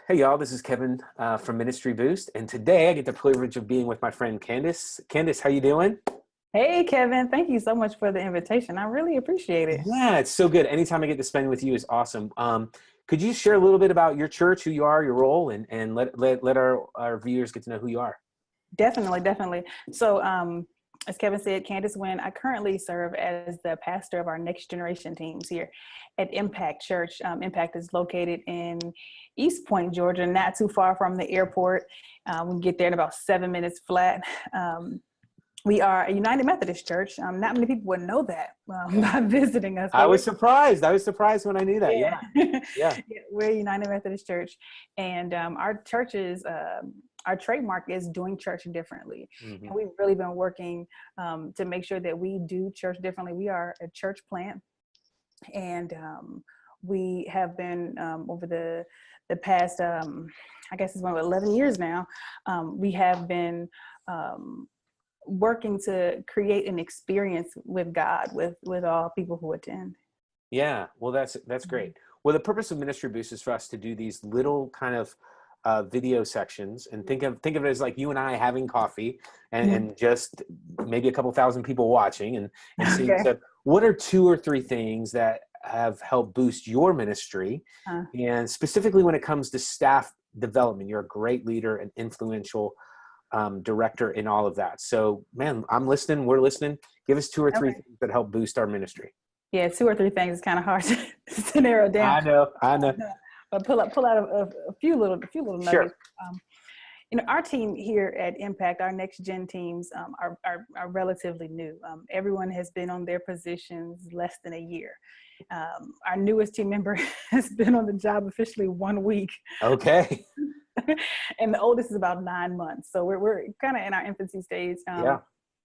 Hey y'all, this is Kevin from Ministry Boost, and today I get the privilege of being with my friend Candice. Candice, how you doing? Hey, Kevin. Thank you so much for the invitation. I really appreciate it. Yeah, it's so good. Anytime I get to spend with you is awesome. Could you share a little bit about your church, who you are, your role, and let our viewers get to know who you are? Definitely. So, as Kevin said, Candice Wynn, I currently serve as the pastor of our next generation teams here at Impact Church. Impact is located in East Point, Georgia, not too far from the airport. We can get there in about 7 minutes flat. We are a United Methodist church. Not many people would know that by visiting us. I was surprised. I was surprised when I knew that. Yeah. Yeah, we're a United Methodist church, and our churches, our trademark is doing church differently. Mm-hmm. And we've really been working to make sure that we do church differently. We are a church plant, and we have been over the past, I guess it's been 11 years now. We have been working to create an experience with God with all people who attend. Yeah, well, that's great. Well, the purpose of Ministry Boost is for us to do these little kind of video sections, and think of it as like you and I having coffee, and just maybe a couple thousand people watching, and seeing. Okay. So what are 2 or 3 things that have helped boost your ministry, and specifically when it comes to staff development? You're a great leader and influential director in all of that. So, man, I'm listening. We're listening. Give us 2 or 3 things that help boost our ministry. Yeah, 2 or 3 things is kind of hard to narrow down. I know. But pull out a few little nuggets. Sure. Our team here at Impact, our next gen teams are relatively new. Everyone has been on their positions less than a year. Our newest team member has been on the job officially 1 week. Okay. And the oldest is about 9 months. So we're kind of in our infancy stage.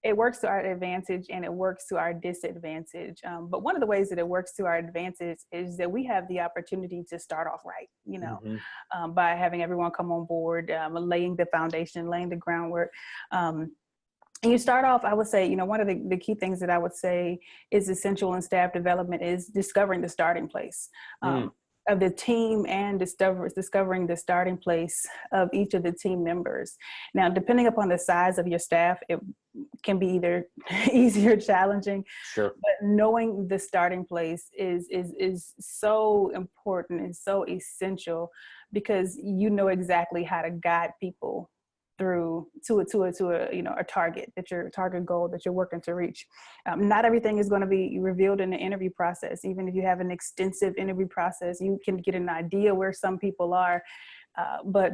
It works to our advantage and it works to our disadvantage. But one of the ways that it works to our advantage is that we have the opportunity to start off right, by having everyone come on board, laying the foundation, laying the groundwork. And you start off, I would say, one of the key things that I would say is essential in staff development is discovering the starting place of the team, and discovering the starting place of each of the team members. Now, depending upon the size of your staff, it can be either easy or challenging. Sure. But knowing the starting place is so important and so essential, because you know exactly how to guide people through to a target, that your target goal that you're working to reach. Not everything is going to be revealed in the interview process. Even if you have an extensive interview process, you can get an idea where some people are, but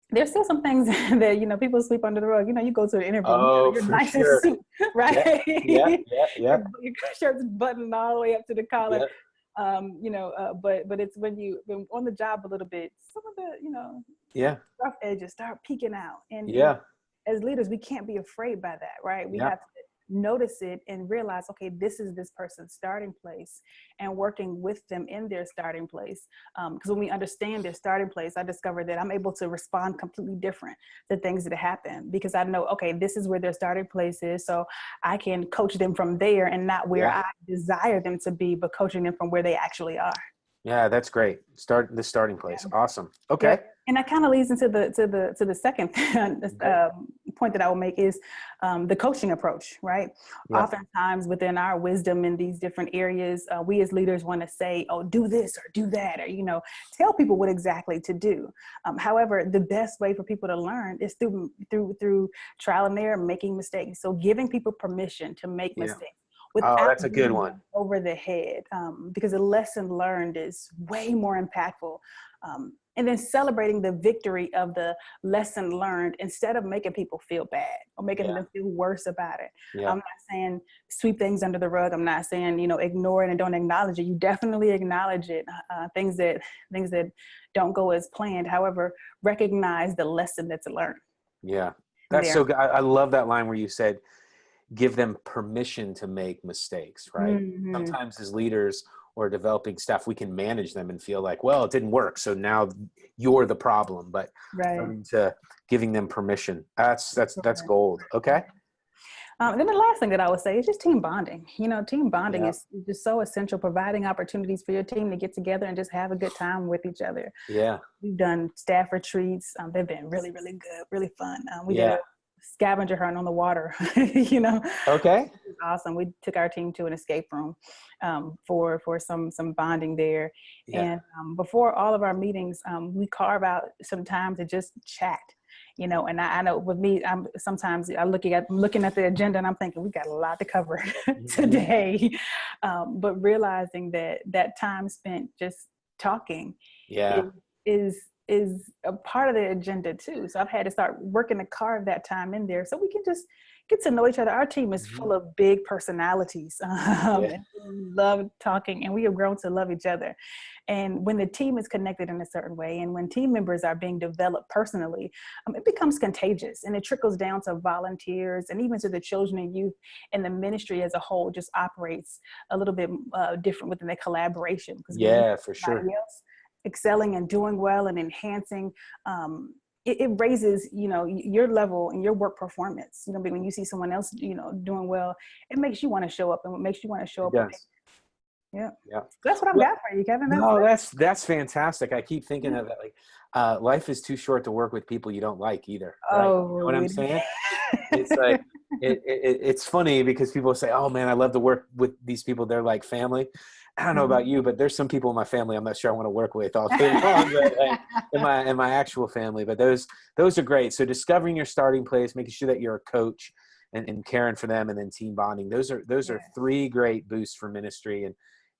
there's still some things that people sweep under the rug. You go to the interview, you're nice in suit, right? Yeah. Your shirt's buttoned all the way up to the collar. But it's when you've been on the job a little bit, some of the rough edges start peeking out. And as leaders, we can't be afraid by that, right? We have to notice it and realize, okay, this is this person's starting place, and working with them in their starting place. Because when we understand their starting place, I discovered that I'm able to respond completely different to things that happen, because I know, okay, this is where their starting place is. So I can coach them from there, and not where I desire them to be, but coaching them from where they actually are. Yeah, that's great. The starting place. Awesome. Okay. Yeah. And that kind of leads into the second point that I will make is the coaching approach, right? Yeah. Oftentimes within our wisdom in these different areas, we as leaders want to say, oh, do this or do that, or, tell people what exactly to do. However, the best way for people to learn is through trial and error, making mistakes. So giving people permission to make mistakes. That's a good one. Over the head, because a lesson learned is way more impactful. And then celebrating the victory of the lesson learned, instead of making people feel bad or making them feel worse about it. I'm not saying sweep things under the rug. I'm not saying, ignore it and don't acknowledge it. You definitely acknowledge it. Things that don't go as planned. However, recognize the lesson that's learned. Yeah, that's so good. I love that line where you said, give them permission to make mistakes, right? Mm-hmm. Sometimes as leaders or developing staff, we can manage them and feel like, well, it didn't work, so now you're the problem. But to giving them permission, that's gold. Okay. And then the last thing that I would say is just team bonding. Team bonding Yeah. is just so essential, providing opportunities for your team to get together and just have a good time with each other. Yeah. We've done staff retreats. They've been really, really good, really fun. We did Yeah. a scavenger hunt on the water, Okay. It was awesome. We took our team to an escape room for some bonding there. Yeah. And before all of our meetings, we carve out some time to just chat. And I know with me, sometimes I'm looking at the agenda and I'm thinking we got a lot to cover today, but realizing that time spent just talking Yeah. is a part of the agenda too. So I've had to start working to carve that time in there so we can just get to know each other. Our team is full of big personalities, and we love talking, and we have grown to love each other. And when the team is connected in a certain way, and when team members are being developed personally, it becomes contagious, and it trickles down to volunteers and even to the children and youth, and the ministry as a whole just operates a little bit different within the collaboration. Yeah, for sure. Excelling and doing well and enhancing, it raises, your level and your work performance. When you see someone else, doing well, it makes you want to show up, and what makes you want to show up. Yeah. That's what I've got for you, Kevin. That's fantastic. I keep thinking of that. Like, life is too short to work with people you don't like either. Right? Oh, you know what I'm saying? It's like, it's funny because people say, oh man, I love to work with these people. They're like family. I don't know about you, but there's some people in my family I'm not sure I want to work with all day long, but, like, in my actual family. But those are great. So discovering your starting place, making sure that you're a coach, and caring for them, and then team bonding. Those are three great boosts for ministry.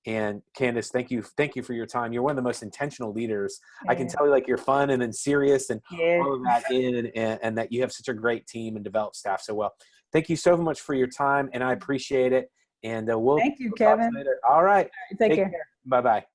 And Candice, thank you for your time. You're one of the most intentional leaders. I can tell you, like, you're fun and then serious and all of that and that you have such a great team and develop staff so well. Thank you so much for your time, and I appreciate it. And thank you, Kevin. Talk later. All right. Take care. Bye-bye.